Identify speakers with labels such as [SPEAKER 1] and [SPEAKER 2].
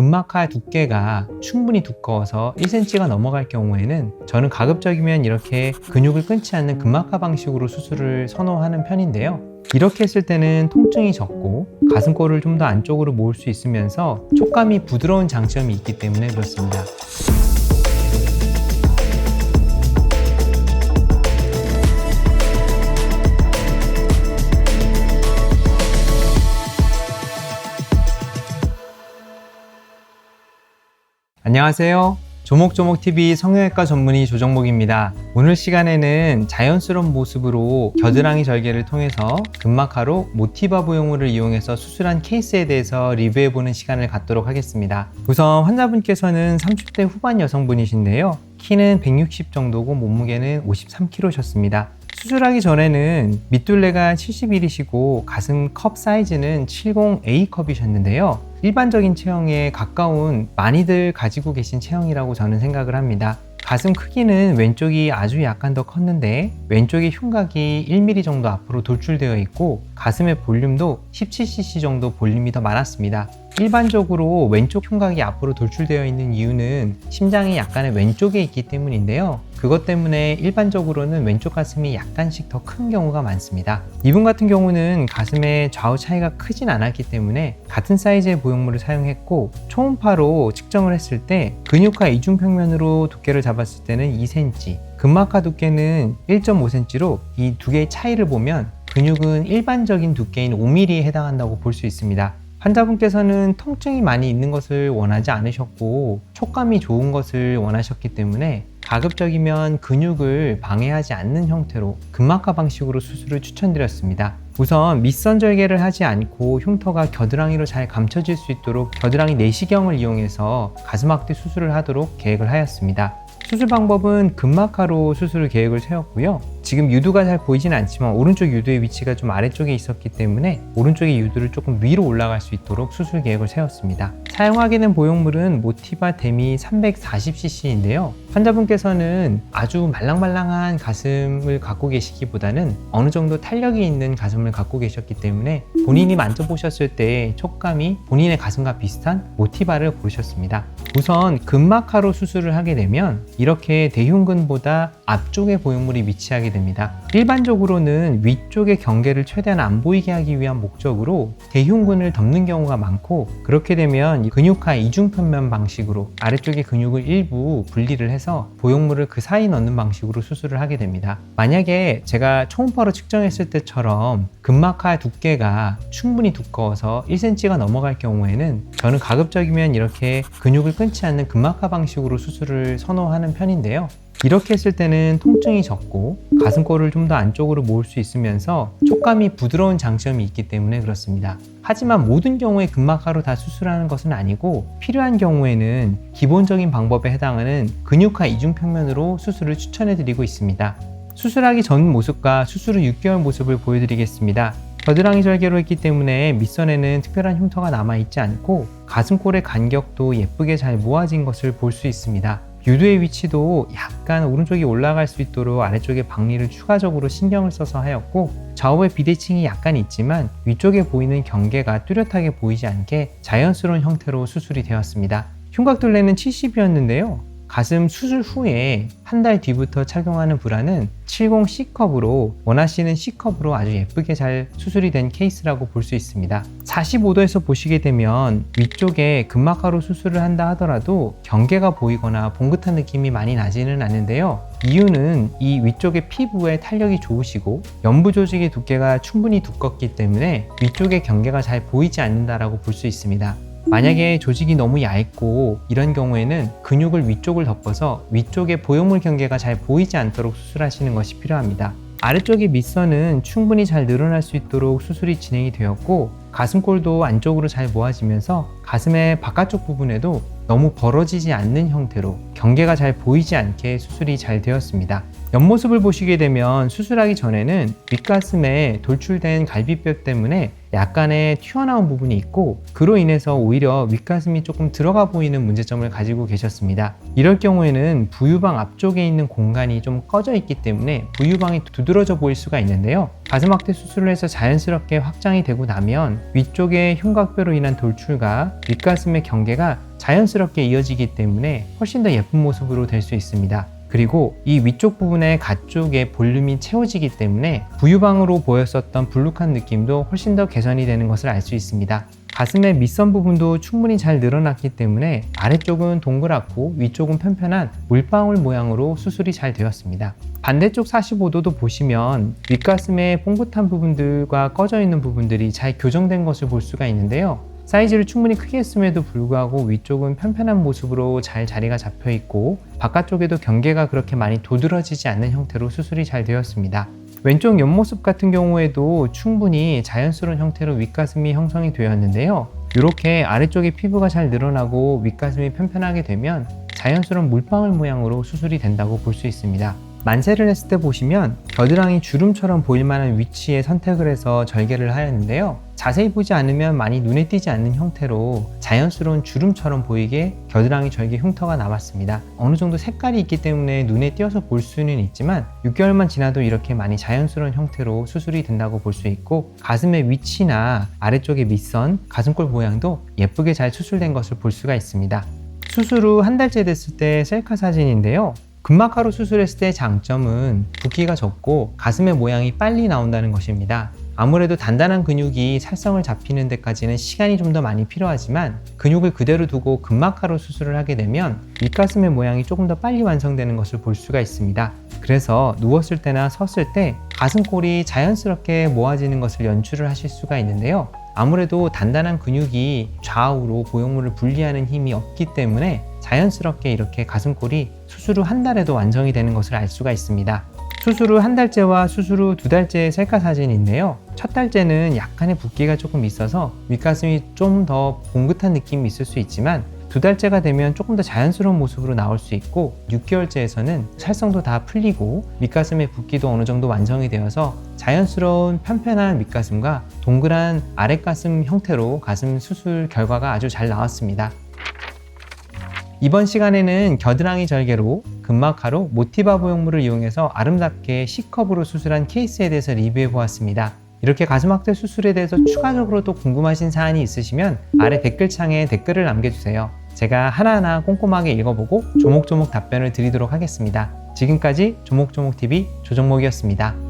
[SPEAKER 1] 근막하 두께가 충분히 두꺼워서 1cm가 넘어갈 경우에는 저는 가급적이면 이렇게 근육을 끊지 않는 근막하 방식으로 수술을 선호하는 편인데요. 이렇게 했을 때는 통증이 적고 가슴골을 좀 더 안쪽으로 모을 수 있으면서 촉감이 부드러운 장점이 있기 때문에 그렇습니다. 안녕하세요. 조목조목TV 성형외과 전문의 조정목입니다. 오늘 시간에는 자연스러운 모습으로 겨드랑이 절개를 통해서 근막하로 모티바 보형물을 이용해서 수술한 케이스에 대해서 리뷰해보는 시간을 갖도록 하겠습니다. 우선 환자분께서는 30대 후반 여성분이신데요. 키는 160 정도고 몸무게는 53kg셨습니다. 수술하기 전에는 밑둘레가 71이시고 가슴 컵 사이즈는 70A컵이셨는데요. 일반적인 체형에 가까운 많이들 가지고 계신 체형이라고 저는 생각을 합니다. 가슴 크기는 왼쪽이 아주 약간 더 컸는데 왼쪽의 흉곽이 1mm 정도 앞으로 돌출되어 있고 가슴의 볼륨도 17cc 정도 볼륨이 더 많았습니다. 일반적으로 왼쪽 흉곽이 앞으로 돌출되어 있는 이유는 심장이 약간의 왼쪽에 있기 때문인데요. 그것 때문에 일반적으로는 왼쪽 가슴이 약간씩 더 큰 경우가 많습니다. 이분 같은 경우는 가슴의 좌우 차이가 크진 않았기 때문에 같은 사이즈의 보형물을 사용했고 초음파로 측정을 했을 때 근육과 이중평면으로 두께를 잡았을 때는 2cm, 근막하 두께는 1.5cm로 이 두 개의 차이를 보면 근육은 일반적인 두께인 5mm에 해당한다고 볼 수 있습니다. 환자분께서는 통증이 많이 있는 것을 원하지 않으셨고 촉감이 좋은 것을 원하셨기 때문에 가급적이면 근육을 방해하지 않는 형태로 근막하 방식으로 수술을 추천드렸습니다. 우선 밑선 절개를 하지 않고 흉터가 겨드랑이로 잘 감춰질 수 있도록 겨드랑이 내시경을 이용해서 가슴 확대 수술을 하도록 계획을 하였습니다. 수술 방법은 근막하로 수술 계획을 세웠고요. 지금 유두가 잘 보이진 않지만 오른쪽 유두의 위치가 좀 아래쪽에 있었기 때문에 오른쪽의 유두를 조금 위로 올라갈 수 있도록 수술 계획을 세웠습니다. 사용하게 된 보형물은 모티바 데미 340cc인데요. 환자분께서는 아주 말랑말랑한 가슴을 갖고 계시기보다는 어느 정도 탄력이 있는 가슴을 갖고 계셨기 때문에 본인이 만져보셨을 때 촉감이 본인의 가슴과 비슷한 모티바를 고르셨습니다. 우선 근막하로 수술을 하게 되면 이렇게 대흉근보다 앞쪽에 보형물이 위치하게 됩니다. 일반적으로는 위쪽의 경계를 최대한 안 보이게 하기 위한 목적으로 대흉근을 덮는 경우가 많고 그렇게 되면 근육하 이중편면 방식으로 아래쪽의 근육을 일부 분리를 해서 보형물을 그 사이 넣는 방식으로 수술을 하게 됩니다. 만약에 제가 초음파로 측정했을 때처럼 근막하 두께가 충분히 두꺼워서 1cm가 넘어갈 경우에는 저는 가급적이면 이렇게 근육을 끊지 않는 근막하 방식으로 수술을 선호하는 편인데요. 이렇게 했을 때는 통증이 적고 가슴골을 좀 더 안쪽으로 모을 수 있으면서 촉감이 부드러운 장점이 있기 때문에 그렇습니다. 하지만 모든 경우에 근막하로 다 수술하는 것은 아니고 필요한 경우에는 기본적인 방법에 해당하는 근육하 이중평면으로 수술을 추천해 드리고 있습니다. 수술하기 전 모습과 수술 후 6개월 모습을 보여드리겠습니다. 겨드랑이 절개로 했기 때문에 밑선에는 특별한 흉터가 남아있지 않고 가슴골의 간격도 예쁘게 잘 모아진 것을 볼 수 있습니다. 유두의 위치도 약간 오른쪽이 올라갈 수 있도록 아래쪽에 박리를 추가적으로 신경을 써서 하였고 좌우의 비대칭이 약간 있지만 위쪽에 보이는 경계가 뚜렷하게 보이지 않게 자연스러운 형태로 수술이 되었습니다. 흉곽둘레는 70이었는데요. 가슴 수술 후에 한 달 뒤부터 착용하는 브라는 70C컵으로 원하시는 C컵으로 아주 예쁘게 잘 수술이 된 케이스라고 볼 수 있습니다. 45도에서 보시게 되면 위쪽에 근막하로 수술을 한다 하더라도 경계가 보이거나 봉긋한 느낌이 많이 나지는 않는데요. 이유는 이 위쪽의 피부에 탄력이 좋으시고 연부 조직의 두께가 충분히 두껍기 때문에 위쪽의 경계가 잘 보이지 않는다라고 볼 수 있습니다. 만약에 조직이 너무 얇고 이런 경우에는 근육을 위쪽을 덮어서 위쪽의 보형물 경계가 잘 보이지 않도록 수술하시는 것이 필요합니다. 아래쪽의 밑선은 충분히 잘 늘어날 수 있도록 수술이 진행이 되었고 가슴골도 안쪽으로 잘 모아지면서 가슴의 바깥쪽 부분에도 너무 벌어지지 않는 형태로 경계가 잘 보이지 않게 수술이 잘 되었습니다. 옆모습을 보시게 되면 수술하기 전에는 윗가슴에 돌출된 갈비뼈 때문에 약간의 튀어나온 부분이 있고 그로 인해서 오히려 윗가슴이 조금 들어가 보이는 문제점을 가지고 계셨습니다. 이럴 경우에는 부유방 앞쪽에 있는 공간이 좀 꺼져 있기 때문에 부유방이 두드러져 보일 수가 있는데요. 가슴 확대 수술을 해서 자연스럽게 확장이 되고 나면 위쪽의 흉곽뼈로 인한 돌출과 윗가슴의 경계가 자연스럽게 이어지기 때문에 훨씬 더 예쁜 모습으로 될 수 있습니다. 그리고 이 위쪽 부분의 가쪽에 볼륨이 채워지기 때문에 부유방으로 보였었던 불룩한 느낌도 훨씬 더 개선이 되는 것을 알 수 있습니다. 가슴의 밑선 부분도 충분히 잘 늘어났기 때문에 아래쪽은 동그랗고 위쪽은 편편한 물방울 모양으로 수술이 잘 되었습니다. 반대쪽 45도도 보시면 윗가슴의 뽕긋한 부분들과 꺼져 있는 부분들이 잘 교정된 것을 볼 수가 있는데요. 사이즈를 충분히 크게 했음에도 불구하고 위쪽은 편편한 모습으로 잘 자리가 잡혀 있고 바깥쪽에도 경계가 그렇게 많이 도드라지지 않는 형태로 수술이 잘 되었습니다. 왼쪽 옆모습 같은 경우에도 충분히 자연스러운 형태로 윗가슴이 형성이 되었는데요. 이렇게 아래쪽에 피부가 잘 늘어나고 윗가슴이 편편하게 되면 자연스러운 물방울 모양으로 수술이 된다고 볼 수 있습니다. 만세를 했을 때 보시면 겨드랑이 주름처럼 보일 만한 위치에 선택을 해서 절개를 하였는데요. 자세히 보지 않으면 많이 눈에 띄지 않는 형태로 자연스러운 주름처럼 보이게 겨드랑이 절개 흉터가 남았습니다. 어느 정도 색깔이 있기 때문에 눈에 띄어서 볼 수는 있지만 6개월만 지나도 이렇게 많이 자연스러운 형태로 수술이 된다고 볼 수 있고 가슴의 위치나 아래쪽의 밑선, 가슴골 모양도 예쁘게 잘 수술된 것을 볼 수가 있습니다. 수술 후 한 달째 됐을 때 셀카 사진인데요. 근막하로 수술했을 때 장점은 붓기가 적고 가슴의 모양이 빨리 나온다는 것입니다. 아무래도 단단한 근육이 살성을 잡히는 데까지는 시간이 좀 더 많이 필요하지만 근육을 그대로 두고 근막하로 수술을 하게 되면 윗가슴의 모양이 조금 더 빨리 완성되는 것을 볼 수가 있습니다. 그래서 누웠을 때나 섰을 때 가슴골이 자연스럽게 모아지는 것을 연출을 하실 수가 있는데요. 아무래도 단단한 근육이 좌우로 보형물을 분리하는 힘이 없기 때문에 자연스럽게 이렇게 가슴골이 수술 후 한 달에도 완성이 되는 것을 알 수가 있습니다. 수술 후 한 달째와 수술 후 두 달째의 셀카 사진인데요. 첫 달째는 약간의 붓기가 조금 있어서 윗가슴이 좀 더 봉긋한 느낌이 있을 수 있지만 두 달째가 되면 조금 더 자연스러운 모습으로 나올 수 있고 6개월째에서는 살성도 다 풀리고 윗가슴의 붓기도 어느 정도 완성이 되어서 자연스러운 편편한 윗가슴과 동그란 아랫가슴 형태로 가슴 수술 결과가 아주 잘 나왔습니다. 이번 시간에는 겨드랑이 절개로 근막하로 모티바 보형물을 이용해서 아름답게 C컵으로 수술한 케이스에 대해서 리뷰해 보았습니다. 이렇게 가슴 확대 수술에 대해서 추가적으로 또 궁금하신 사안이 있으시면 아래 댓글창에 댓글을 남겨주세요. 제가 하나하나 꼼꼼하게 읽어보고 조목조목 답변을 드리도록 하겠습니다. 지금까지 조목조목TV 조정목이었습니다.